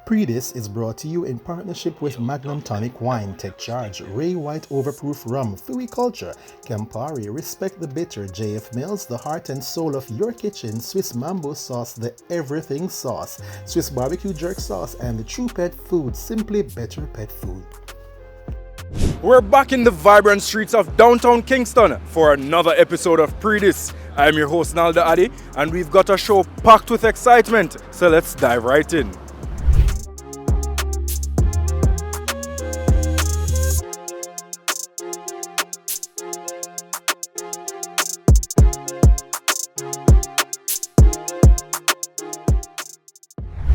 Pree Dis is brought to you in partnership with Magnum Tonic Wine, Take Charge, Ray White Overproof Rum, Fui Culture, Campari, Respect the Bitter, JF Mills, the heart and soul of your kitchen, Swiss Mambo Sauce, the Everything Sauce, Swiss Barbecue Jerk Sauce, and the True Pet Food, Simply Better Pet Food. We're back in the vibrant streets of downtown Kingston for another episode of Pree Dis. I'm your host Naldo Addi, and we've got a show packed with excitement, so let's dive right in.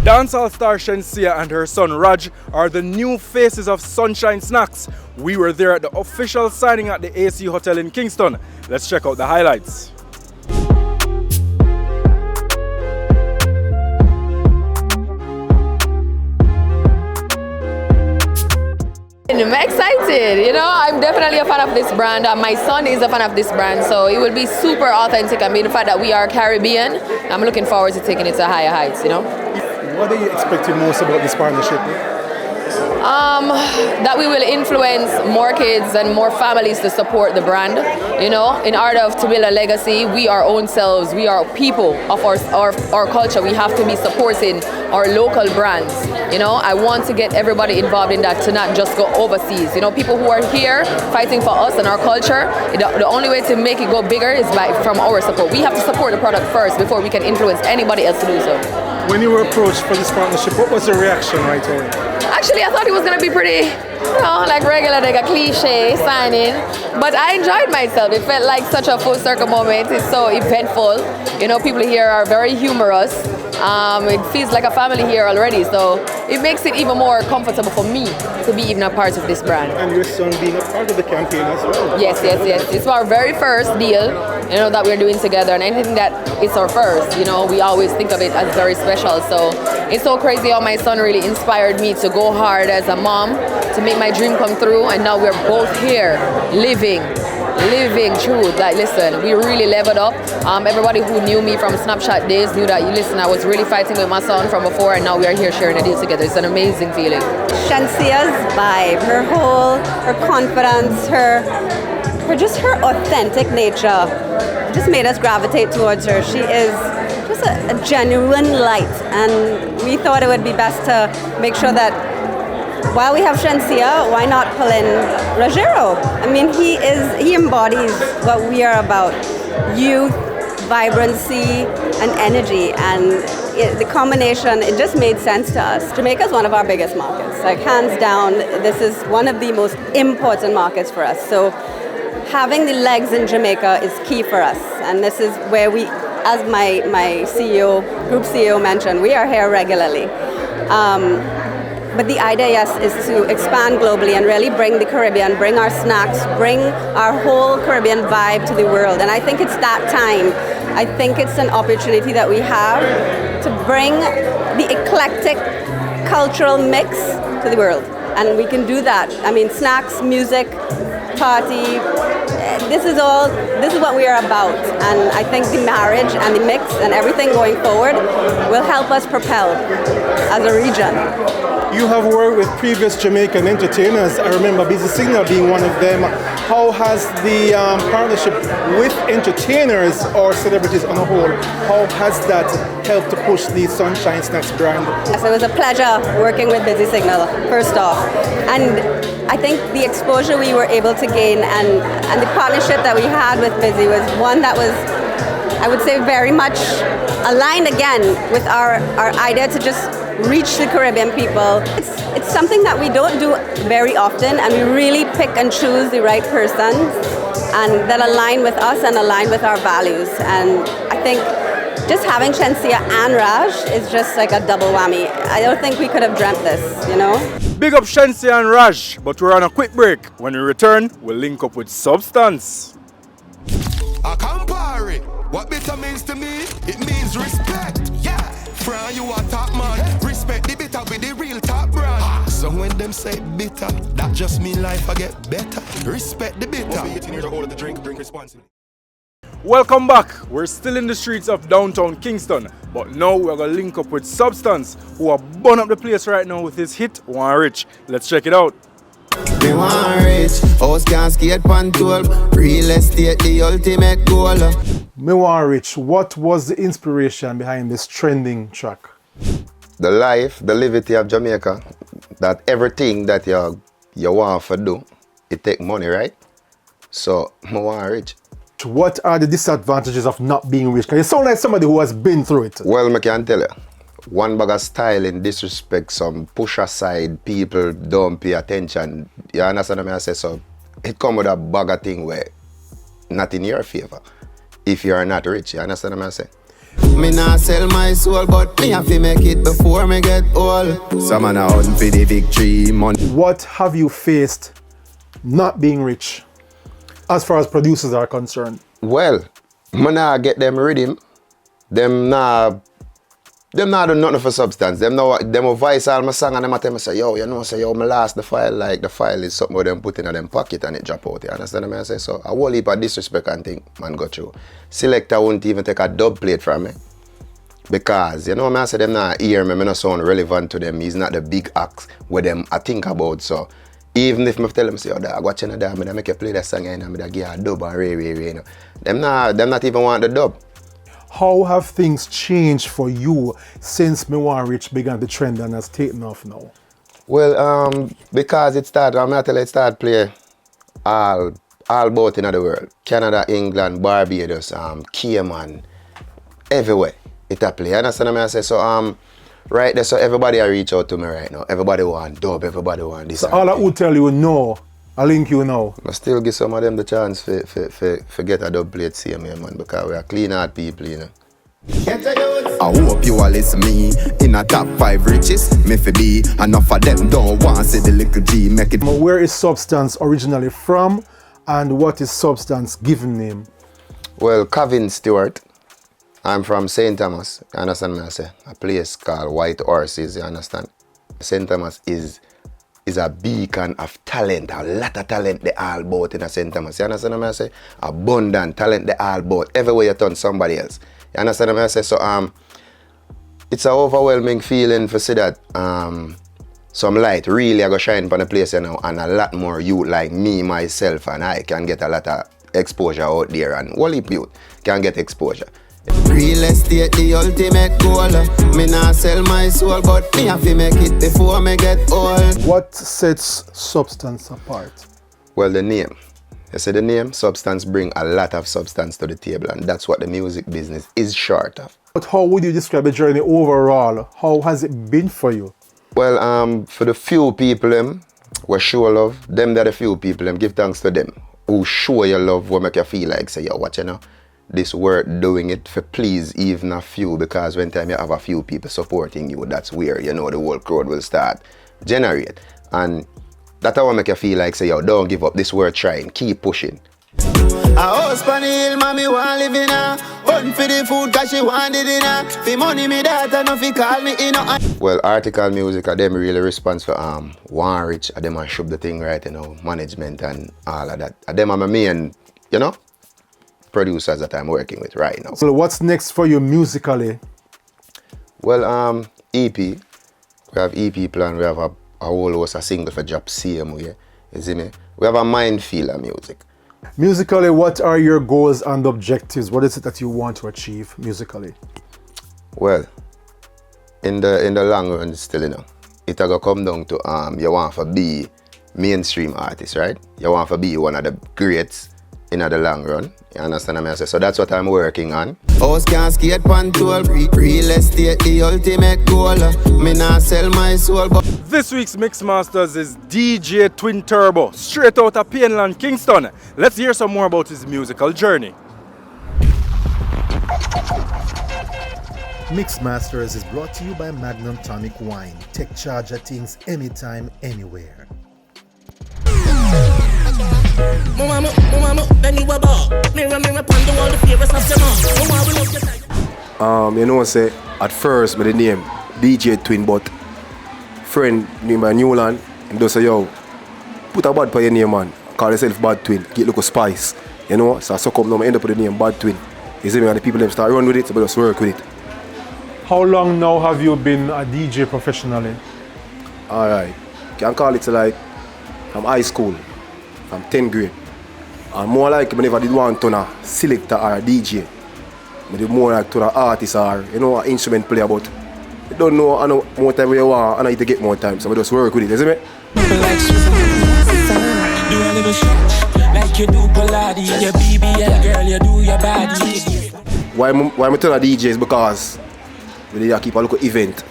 Dancehall star Shenseea and her son Raj are the new faces of Sunshine Snacks. We were there at the official signing at the AC Hotel in Kingston. Let's check out the highlights. I'm excited, I'm definitely a fan of this brand. My son is a fan of this brand, so it will be super authentic. I mean, the fact that we are Caribbean, I'm looking forward to taking it to higher heights, What are you expecting most about this partnership? That we will influence more kids and more families to support the brand. In order to build a legacy, we our own selves, we are people of our culture. We have to be supporting our local brands. I want to get everybody involved in that, to not just go overseas. People who are here fighting for us and our culture, the only way to make it go bigger is from our support. We have to support the product first before we can influence anybody else to do so. When you were approached for this partnership, what was the reaction right away? Actually, I thought it was going to be pretty, like regular, like a cliche signing. But I enjoyed myself. It felt like such a full circle moment. It's so eventful. People here are very humorous. It feels like a family here already. So it makes it even more comfortable for me to be even a part of this brand. And your son being a part of the campaign as well. Yes. It's our very first deal, that we're doing together. And anything that it's our first, we always think of it as very special. So it's so crazy how my son really inspired me to go hard as a mom, to make my dream come through. And now we're both here, living truth. Like, listen, we really leveled up. Everybody who knew me from Snapchat days knew that, I was really fighting with my son from before, and now we are here sharing a deal together. It's an amazing feeling. Shenseea's vibe, her confidence, her authentic nature just made us gravitate towards her. She is just a genuine light, and we thought it would be best to make sure that while we have Shenseea, why not pull in Rajeiro? I mean, he embodies what we are about: youth, vibrancy, and energy. And the combination, it just made sense to us. Jamaica is one of our biggest markets. Like, hands down, this is one of the most important markets for us. So having the legs in Jamaica is key for us. And this is where we, as my group CEO mentioned, we are here regularly. But the idea, yes, is to expand globally and really bring the Caribbean, bring our snacks, bring our whole Caribbean vibe to the world. And I think it's that time. I think it's an opportunity that we have to bring the eclectic cultural mix to the world. And we can do that. I mean, snacks, music, party, this is what we are about. And I think the marriage and the mix and everything going forward will help us propel as a region. You have worked with previous Jamaican entertainers. I remember Busy Signal being one of them. How has the partnership with entertainers or celebrities on a whole, how has that helped to push the Sunshine Snacks brand? Yes, it was a pleasure working with Busy Signal, first off. And I think the exposure we were able to gain and the partnership that we had with Busy was one that was, I would say, very much aligned again with our idea to just reach the Caribbean people. It's something that we don't do very often, and we really pick and choose the right persons and that align with us and align with our values. And I think just having Shenseea and Raj is just like a double whammy. I don't think we could have dreamt this, Big up Shenseea and Raj, but we're on a quick break. When we return, we'll link up with Substannzz. A Campari, what bitter means to me, it means respect. Yeah, from you a top man, respect the bitter with the real top brand. So when them say bitter, that just mean life I get better. Respect the bitter. 18 years or older to drink responsibly. Welcome back. We're still in the streets of downtown Kingston, but now we're going to link up with Substannzz, who are burn up the place right now with his hit, Waa Rich. Let's check it out. Me want rich, house can't skate pan tool. Real estate the ultimate goal. Me Want Rich, what was the inspiration behind this trending track? The life, the liberty of Jamaica, that everything that you want to do, it take money, right? So, me want rich. What are the disadvantages of not being rich? Because you sound like somebody who has been through it. Well, I can tell you, one bag of styling, disrespect, some push aside, people don't pay attention. You understand what I say? So, it come with a bag of thing where not in your favor if you are not rich. You understand what I say? Me not sell my soul, but me have to make it before me get old. Some man out for the victory, money. What have you faced not being rich as far as producers are concerned? Well, me nah get them rhythm. Them nah do nothing for Substannzz. Them a voice all my song and them a tell me say, yo, you know, say, yo, me lost the file. Like the file is something where them put in them pocket and it drop out. You understand what I say? So a whole heap of disrespect and thing, man, go through. Selector won't even take a dub plate from me. Because, you know what I say, them not hear me not sound relevant to them. He's not the big acts where them I think about. So even if me tell them, say, yo, dog, watch you dog, I make you play that song and I give you a dub and ray, you know. Them not even want the dub. How have things changed for you since Me Want Rich began the trend and has taken off now? Well, because it started play all about in the world. Canada, England, Barbados, Cayman, everywhere it a play. You understand what I say? So right there, so everybody reach out to me right now. Everybody want dub, everybody want this. So all I would tell you no, I link you now. I still give some of them the chance for get a dub plate same here, man, because we are clean heart people, you know. I hope you all listen me. In a top 5 riches, me fi be. Enough of them don't want to see the little G make it. Where is Substannzz originally from, and what is Substannzz given name? Well, Kevin Stewart. I'm from St. Thomas, you understand me I say? A place called White Horses, you understand? St. Thomas is a beacon of talent, a lot of talent they all about in St. Thomas. You understand what I say? Abundant talent they all about. Everywhere you turn somebody else. You understand what I say? So it's an overwhelming feeling to see that some light really I go shine upon the place you know, and a lot more youth like me, myself, and I can get a lot of exposure out there, and all youth can get exposure. Real estate the ultimate goal. Me not sell my soul, but me have to make it before me get old. What sets Substannzz apart? Well, the name. You see the name, Substannzz bring a lot of substance to the table, and that's what the music business is short of. But how would you describe the journey overall? How has it been for you? Well, for the few people who show love, them that the few people give thanks to them who show your love, will make you feel like say, yo, watch you know, this worth doing it for please even a few, because when time you have a few people supporting you, that's where you know the whole crowd will start generate. And that's how I make you feel like say, yo, don't give up, this worth trying, keep pushing. A house on the hill, mommy want live in her. Hunt for the food cause she want it in her. For money me daughter no fi call me in her. Well, Article Music, them really response for Waa Rich, them a shove the thing right, you know, management and all of that. Them are my main, you know, producers that I'm working with right now. So what's next for you musically? Well, EP. We have EP plan, we have a whole host of single for drop same way. You see me? We have a minefield of music. Musically, what are your goals and objectives? What is it that you want to achieve musically? Well, in the long run still, you know, it's gonna come down to you want to be mainstream artist, right? You want to be one of the greats in the long run. You understand what I say? So that's what I'm working on. House can't skate pan tool. Real estate the ultimate goal. Me not sell my soul, but This week's Mix Masters is DJ Twin Turbo, straight out of PAN Kingston. Let's hear some more about his musical journey. Mix Masters is brought to you by Magnum Tonic Wine. Take charge of things anytime, anywhere. You know, say at first, my name DJ Twin, but friend named Newland, and they say, yo, put a bad for your name, man. Call yourself Bad Twin, get look of spice. You know, so I suck up now, I end up with the name Bad Twin. You see me, and the people them start run with it, so I just work with it. How long now have you been a DJ professionally? Alright, can call it like from high school, from 10th grade. And more like I never did want to turn a selector or a DJ. I did more like turn an artist or an instrument player, but I don't know how more time you want and I need to get more time, so I just work with it, isn't it? Do a little stretch, like you do Pilates, your BBL girl, you do your body. Why I turn a DJ is because we keep a local event.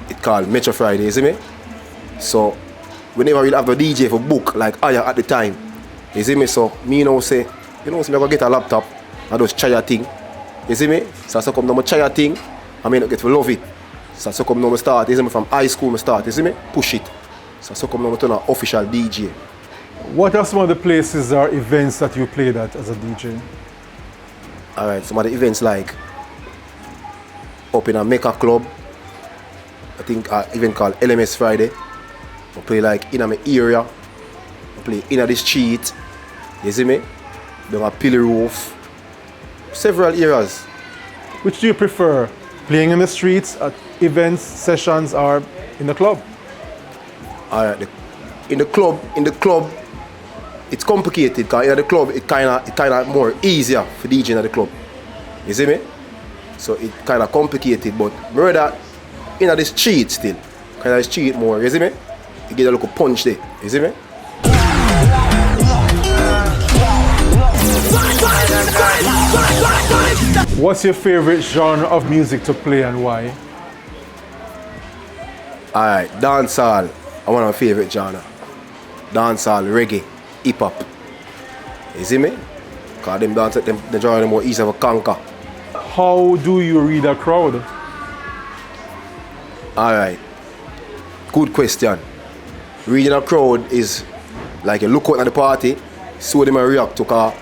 It called Metro Friday, you see me? So we never really have the DJ for book like Aya at the time. You see me? So me now say, me go get a laptop and just try a thing. You see me? So come now I try a thing, I may not get to love it. So come now I start, you see me, from high school I start, you see me? Push it. So come now I turn an official DJ. What are some of the places or events that you played at as a DJ? Alright, some of the events like up in a Mecca club. I think an event called LMS Friday. I play like in my area. I play in the street. You see me? Down a pillar roof. Several areas. Which do you prefer? Playing in the streets, at events, sessions, or in the club? Alright, in the club, it's complicated because in the club it kinda more easier for DJing at the club. You see me? So it kinda complicated, but rather in the street still. Kinda the street more, you see me? You get a little punch there, you see me? What's your favorite genre of music to play and why? Alright, dancehall, one of my favorite genre. Dancehall, reggae, hip hop. You see me? Because them dance at the genre more easy to conquer. How do you read a crowd? Alright, good question. Reading a crowd is like you look out at the party, see what them react to, because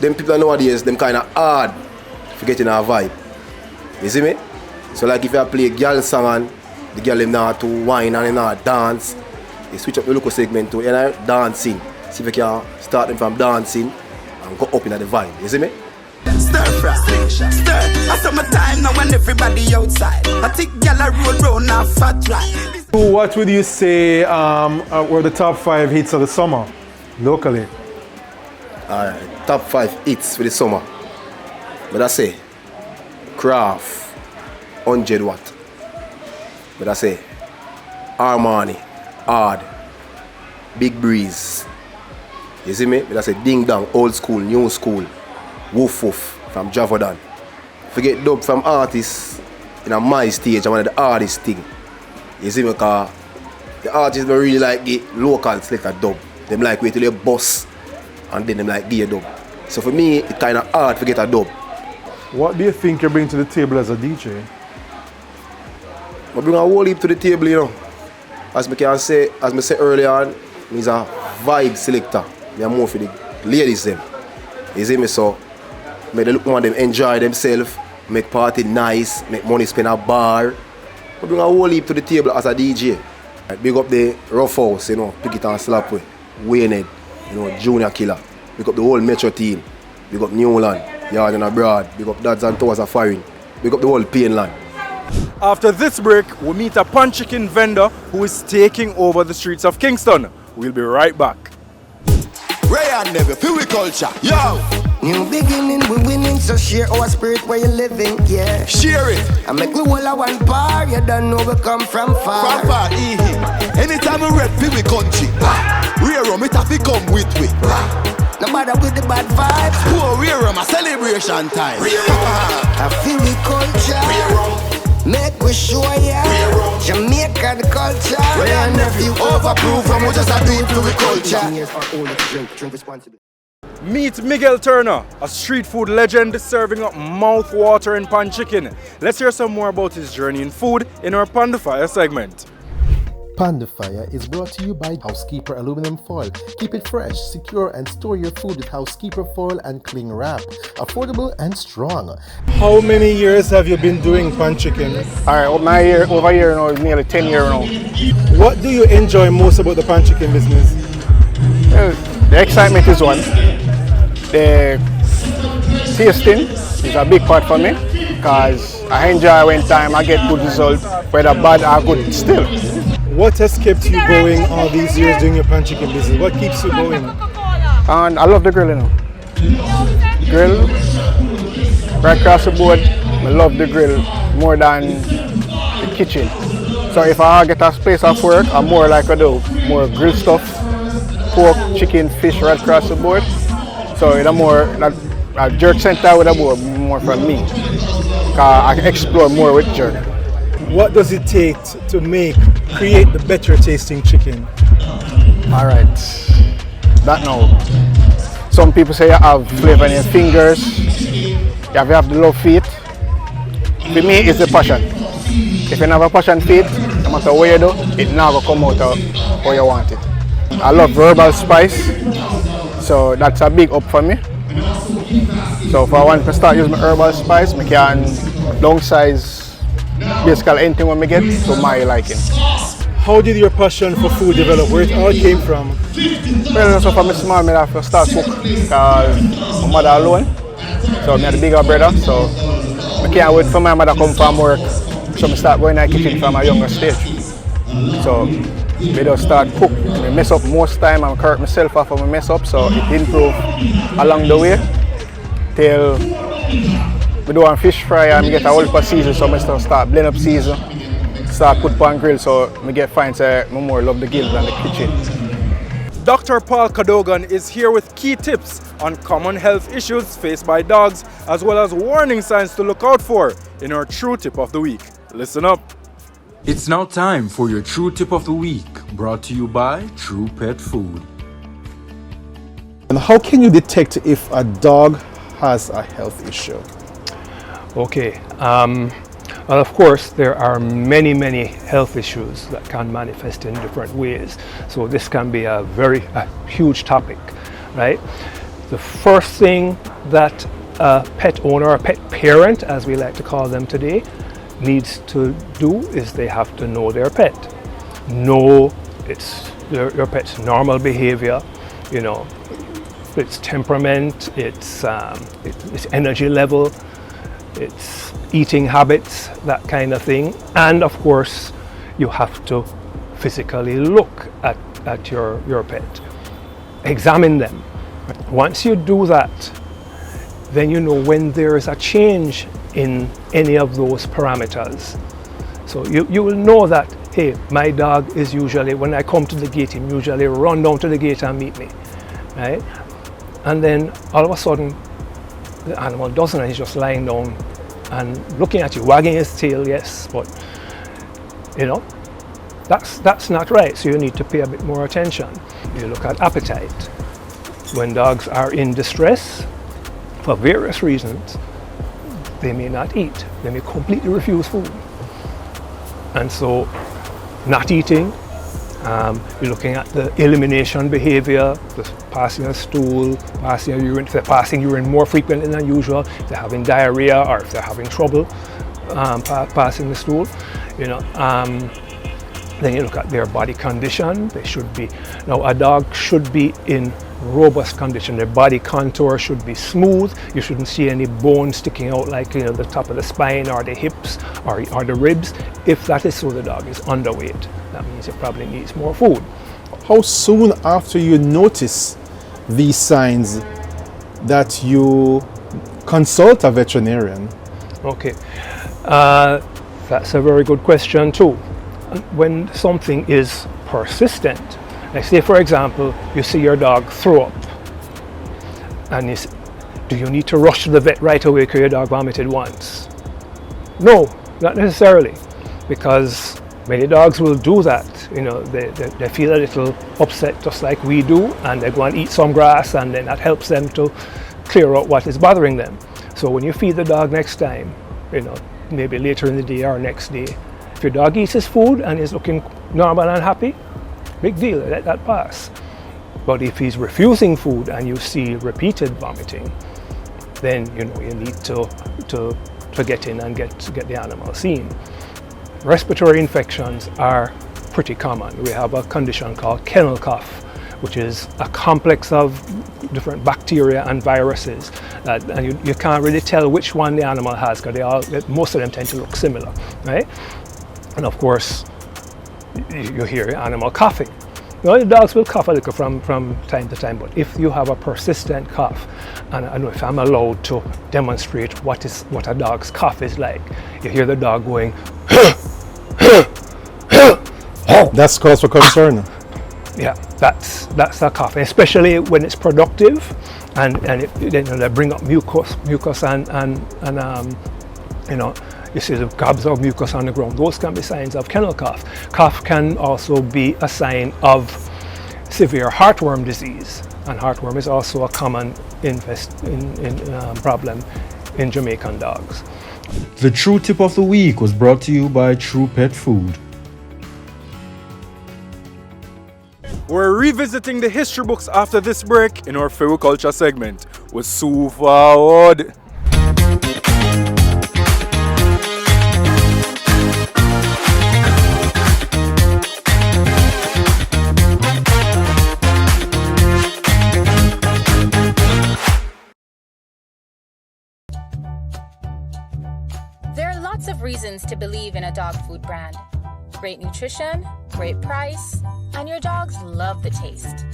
them people nowadays, them kind of hard for getting a vibe. You see me? So like if you play a girl song and the girl them not to whine and they not dance, you switch up the local segment to dancing. See if you can start them from dancing and go up in the vibe. You see me? Stir fry, stir. I saw my time now when everybody outside. I think gyal a roll round and fat right. So what would you say were the top 5 hits of the summer, locally? Alright, top 5 hits for the summer. But I say, Craft, 100 watt. But I say, Armani, Hard, Big Breeze. You see me? But I say, Ding Dong, Old School, New School, Woof Woof from Javadan. Forget dub from artists in a my stage, I'm one of the hardest thing. You see me? Because the artists don't really like the local selector dub. Them like wait till they boss and then them like give a dub. So for me, it's kind of hard to get a dub. What do you think you bring to the table as a DJ? I bring a whole heap to the table, you know. As I said earlier on, he's a vibe selector. I'm more for the ladies them. You see me? So make the look more them enjoy themselves, make party nice, make money spend a bar. I bring a whole heap to the table as a DJ. I big up the Rough House, you know, pick it and slap with Wayne, you know, Junior Killer. Big up the whole Metro team. Big up Newland, Yard and Abroad. Big up Dads and Towers of Firing. Big up the whole Painland. After this break, we meet a pan chicken vendor who is taking over the streets of Kingston. We'll be right back. Ray and Never, feel we culture. Yo! New beginning, we winning, so share our spirit where you living, yeah. Share it. I make we all a one bar, you don't know we come from far. From far, anytime we rep, feel we country. Rear rum, it have to come with we. No matter with the bad vibes. Poor rear rum, a celebration time. I feel we culture. Make we show ya Jamaican culture. Ray and Nephew overproof from we just a do it to the culture. Meet Miguel Turner, a street food legend serving up mouth-watering pan chicken. Let's hear some more about his journey in food in our PAN Di Fyah segment. PAN Di Fyah is brought to you by Housekeeper Aluminum Foil. Keep it fresh, secure, and store your food with Housekeeper Foil and Cling Wrap. Affordable and strong. How many years have you been doing pan chicken? Alright, over a year now, nearly 10 years now. What do you enjoy most about the pan chicken business? Well, the excitement is one. The tasting is a big part for me because I enjoy when time I get good result, whether bad or good still. What has kept you going all these years doing your pan chicken business? What keeps you going? And I love the grill, you know. Grill, right across the board, I love the grill more than the kitchen. So if I get a place of work, I'm more like I do more grill stuff, pork, chicken, fish right across the board. So it's more that a jerk center with a board more for me. I can explore more with jerk. What does it take to create the better tasting chicken? All right, that now. Some people say you have flavor in your fingers, you have the love for it. For me, it's the passion. If you don't have a passion for it, no matter what you do, it now will come out how you want it. I love herbal spice, so that's a big up for me. So if I want to start using my herbal spice, I can downsize basically anything when I get to my liking. How did your passion for food develop? Where it all came from? Well, so from small, I have to start cook because my mother alone. So I had a bigger brother, so I can't wait for my mother to come from work. So I start going to the kitchen from a younger stage. So I just start cook. I mess up most time, I correct myself after I mess up, so it improved along the way till we do a fish fry and I get a whole per season, so I start blend up season, start put pan grill, so I get fine say I more love the grill than the kitchen. Dr. Paul Cadogan is here with key tips on common health issues faced by dogs, as well as warning signs to look out for in our True Tip of the Week. Listen up. It's now time for your True Tip of the Week, brought to you by True Pet Food. And how can you detect if a dog has a health issue? Okay, well, of course, there are many health issues that can manifest in different ways. So this can be a huge topic, right? The first thing that a pet owner, a pet parent, as we like to call them today, needs to do is they have to know their pet. Know your pet's normal behavior, you know, its temperament, its energy level, its eating habits, that kind of thing. And of course, you have to physically look at your pet. Examine them. Once you do that, then you know when there is a change in any of those parameters. So you will know that, hey, my dog is usually, when I come to the gate, he usually run down to the gate and meet me, right? And then all of a sudden, the animal doesn't, and he's just lying down and looking at you, wagging his tail, yes, but you know, that's not right. So you need to pay a bit more attention. You look at appetite. When dogs are in distress, for various reasons, they may not eat. They may completely refuse food. And so, not eating, you're looking at the elimination behavior, the passing a stool, passing a urine. If they're passing urine more frequently than usual, if they're having diarrhea, or if they're having trouble passing the stool, you know. Then you look at their body condition. They should be, now a dog should be in robust condition. Their body contour should be smooth. You shouldn't see any bones sticking out, like, you know, the top of the spine or the hips or the ribs. If that is so, the dog is underweight. That means it probably needs more food. How soon after you notice these signs that you consult a veterinarian? Okay, that's a very good question too. When something is persistent, like say for example, you see your dog throw up, and do you need to rush to the vet right away because your dog vomited once? No, not necessarily, because many dogs will do that. You know, they feel a little upset just like we do, and they go and eat some grass, and then that helps them to clear out what is bothering them. So when you feed the dog next time, you know, maybe later in the day or next day, if your dog eats his food and is looking normal and happy, big deal, let that pass. But if he's refusing food and you see repeated vomiting, then you know you need to get in and get the animal seen. Respiratory infections are pretty common. We have a condition called kennel cough, which is a complex of different bacteria and viruses, and you can't really tell which one the animal has because most of them tend to look similar, right? And of course, you hear animal coughing. The dogs will cough a little from time to time, but if you have a persistent cough, and I know if I'm allowed to demonstrate what a dog's cough is like, you hear the dog going, That's cause for concern. Yeah, that's a cough, especially when it's productive, and they bring up mucus and you see the gobs of mucus on the ground. Those can be signs of kennel cough. Cough can also be a sign of severe heartworm disease, and heartworm is also a common problem in Jamaican dogs. The True Tip of the Week was brought to you by True Pet Food. We're revisiting the history books after this break in our Favorite Culture segment with Sue Forward. There are lots of reasons to believe in a dog food brand. Great nutrition, great price, and your dogs love the taste.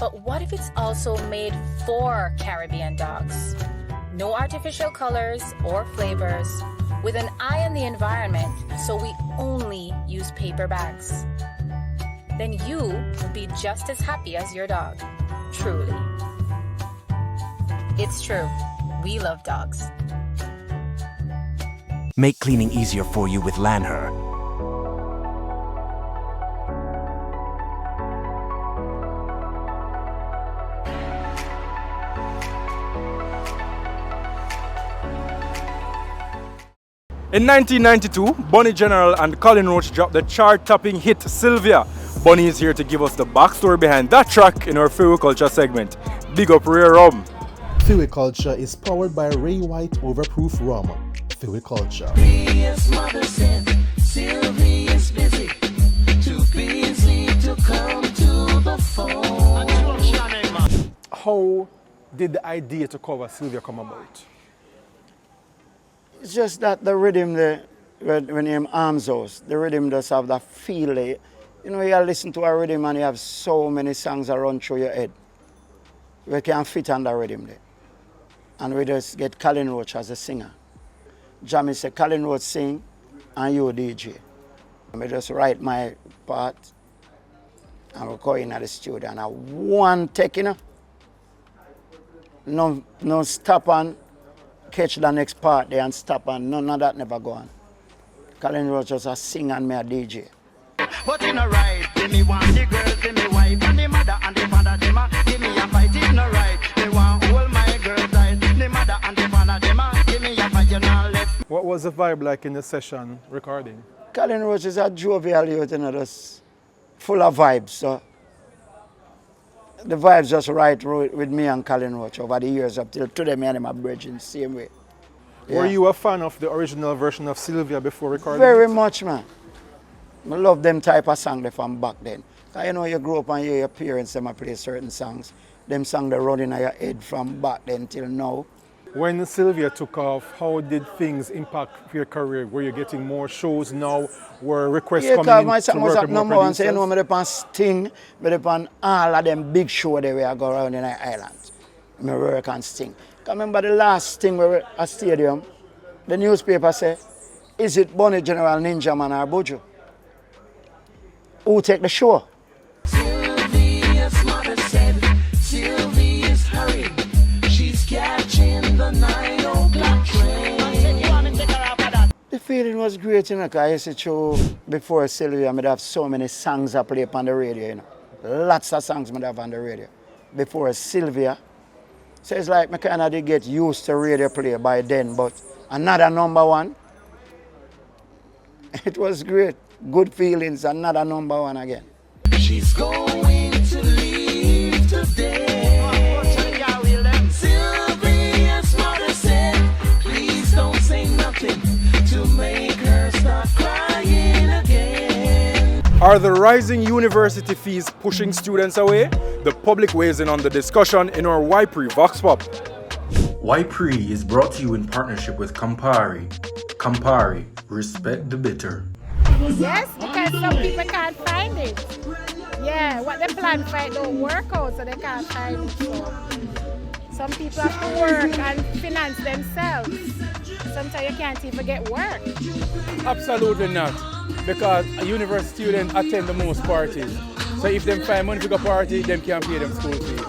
But what if it's also made for Caribbean dogs? No artificial colors or flavors, with an eye on the environment, so we only use paper bags. Then you will be just as happy as your dog, truly. It's true, we love dogs. Make cleaning easier for you with Lanher. In 1992, Bunny General and Collin Roach dropped the chart-topping hit Sylvia. Bunny is here to give us the backstory behind that track in our Favorite Culture segment. Big up Ray Rum. Favorite Culture is powered by Ray White Overproof Rum. Favorite Culture. Priya's mother said Sylvia's busy, too busy to come to the phone. How did the idea to cover Sylvia come about? It's just that the rhythm, when you arms house, the rhythm does have that feel. You know, you listen to a rhythm and you have so many songs that run through your head. We can fit on the rhythm there. And we just get Collin Roach as a singer. Jamie said, Collin Roach sing and you DJ. I just write my part and we go in at the studio and I one take, you know, no stop and catch the next part there and stop and none of that never go on. Collin Roach just a sing and me a DJ. But in a right, give me one, the girls, give me wife, and the mother and the father, them give me a fight in a right. They want all my girls died, the mother and the father, them give me a fight in a left. What was the vibe like in the session recording? Collin Roach is a jovial youth, you know, just full of vibes. So the vibes just right with me and Collin Roach over the years up till today. Me and him are bridging same way. Yeah. Were you a fan of the original version of Sylvia before recording? Very much, man. I love them type of song from back then. You know, you grow up and your parents them play certain songs. Them songs they run in your head from back then till now. When Sylvia took off, how did things impact your career? Were you getting more shows now? Were requests coming in my to song work was with number more one, so producers? you know, I'm on Sting, I'm on all of them big shows that we go around in the island. I work on Sting. I remember the last Sting we were at a stadium, the newspaper said, is it Bunny General, Ninja Man or Bojo? Who take the show? Sylvia's mother said Sylvia's hurrying. She's catching the 9 o'clock train. The feeling was great, you know, because I used to show before Sylvia, I'd have so many songs I play on the radio, you know. Lots of songs I'd have on the radio. Before Sylvia. So it's like I kind of did get used to radio play by then, but another number one, it was great. Good feelings, another number one again. She's going to leave today. Sylvia's mother said, please don't say nothing to make her start crying again. Are the rising university fees pushing students away? The public weighs in on the discussion in our Waa Rich Vox Pop. Waa Rich is brought to you in partnership with Campari. Campari, respect the bitter. Yes, because some people can't find it. Yeah, what they plan for it don't work out, so they can't find it. So some people have to work and finance themselves. Sometimes you can't even get work. Absolutely not, because a university student attend the most parties. So if them find money to go party, them can't pay them school fees.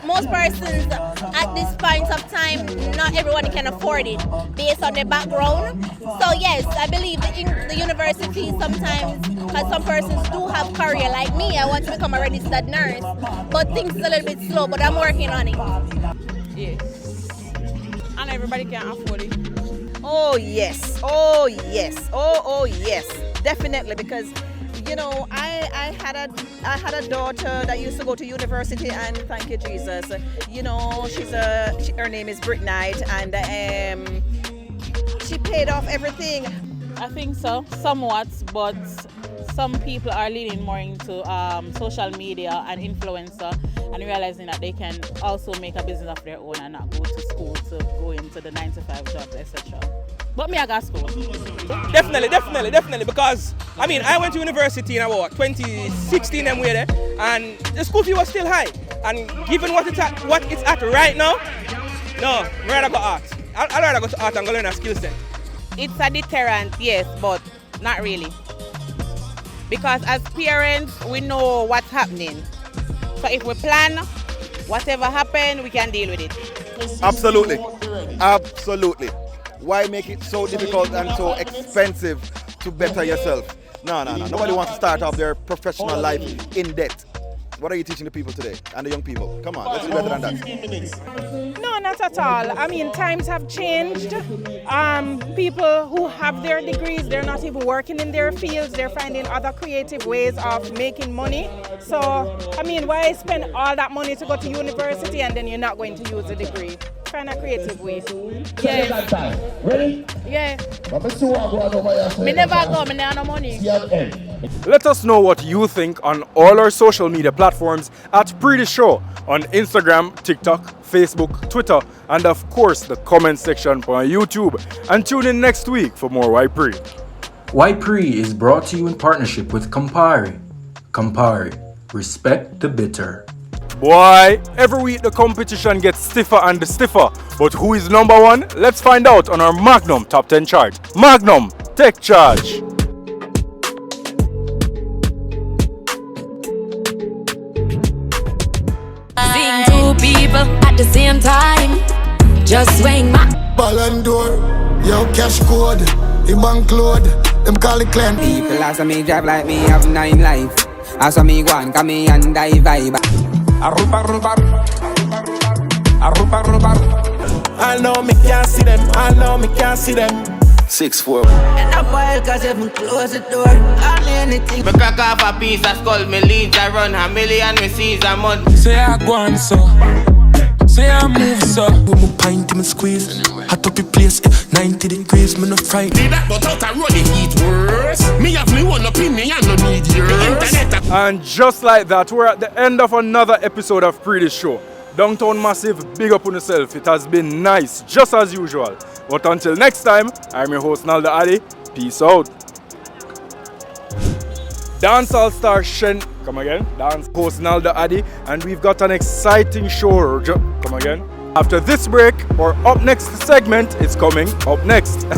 Most persons at this point of time, not everyone can afford it based on their background. So yes, I believe the university sometimes, because some persons do have career like me, I want to become a registered nurse, but things is a little bit slow, but I'm working on it. Yes. And everybody can afford it. Oh yes, oh yes, oh yes, definitely, because you know, I had a daughter that used to go to university, and thank you Jesus, you know, her name is Brit Knight, and she paid off everything. I think so, somewhat, but some people are leaning more into social media and influencer and realizing that they can also make a business of their own and not go to school to go into the 9-to-5 jobs, etc. But me, I got school. Definitely, because I mean, I went to university in about 2016 and there, and the school fee was still high. And given what it's at right now, no, I'd rather go art. I'd rather go to art and go learn a skill set. It's a deterrent, yes, but not really. Because as parents, we know what's happening. So if we plan, whatever happens, we can deal with it. Absolutely. Why make it so difficult and so expensive to better yourself? No. Nobody wants to start off their professional life in debt. What are you teaching the people today and the young people? Come on, let's do better than that. No, not at all. I mean, times have changed. People who have their degrees, they're not even working in their fields. They're finding other creative ways of making money. So, I mean, why spend all that money to go to university and then you're not going to use a degree? Find a creative way. Yeah. Ready? Yeah. Me never go, me never no money. Let us know what you think on all our social media platforms at Pree Dis Show on Instagram, TikTok, Facebook, Twitter, and of course the comment section on YouTube. And tune in next week for more Waa Rich. Waa Rich is brought to you in partnership with Campari. Campari, respect the bitter. Boy, every week the competition gets stiffer and stiffer. But who is number one? Let's find out on our Magnum Top 10 chart. Magnum, take charge. Seeing two people at the same time. Just swing my Ballon d'Or, yo cash code, the bank load, them call it clan. People ask me drive like me have 9 life. Ask me go and come me and die vibe. I know me can't see them, 6'4". and a boy cause even close the door. Only anything. Me crack off a piece of skull, me leads I run a million, me seize a mud. Say I go on so, say I move so. Put my pint in my squeeze, hot up the place, 90 degrees, me no fright. Did that but out a road it heat worse. Me have me one up in me and no need yours. And just like that, we're at the end of another episode of Pree Dis Show. Downtown Massive, big up on yourself. It has been nice, just as usual. But until next time, I'm your host Naldo Addi. Peace out. Dancehall star come again. Dance host Naldo Addi, and we've got an exciting show. Come again. After this break, or up next segment, it's coming up next.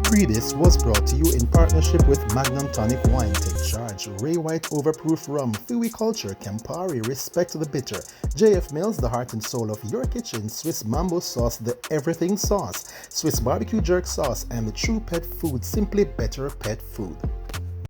Pree Dis was brought to you in partnership with Magnum Tonic Wine, Take Charge, Ray White Overproof Rum, Fiwi Culture, Campari, Respect the Bitter, JF Mills, the heart and soul of your kitchen, Swiss Mambo Sauce, the Everything Sauce, Swiss Barbecue Jerk Sauce, and the True Pet Food, Simply Better Pet Food.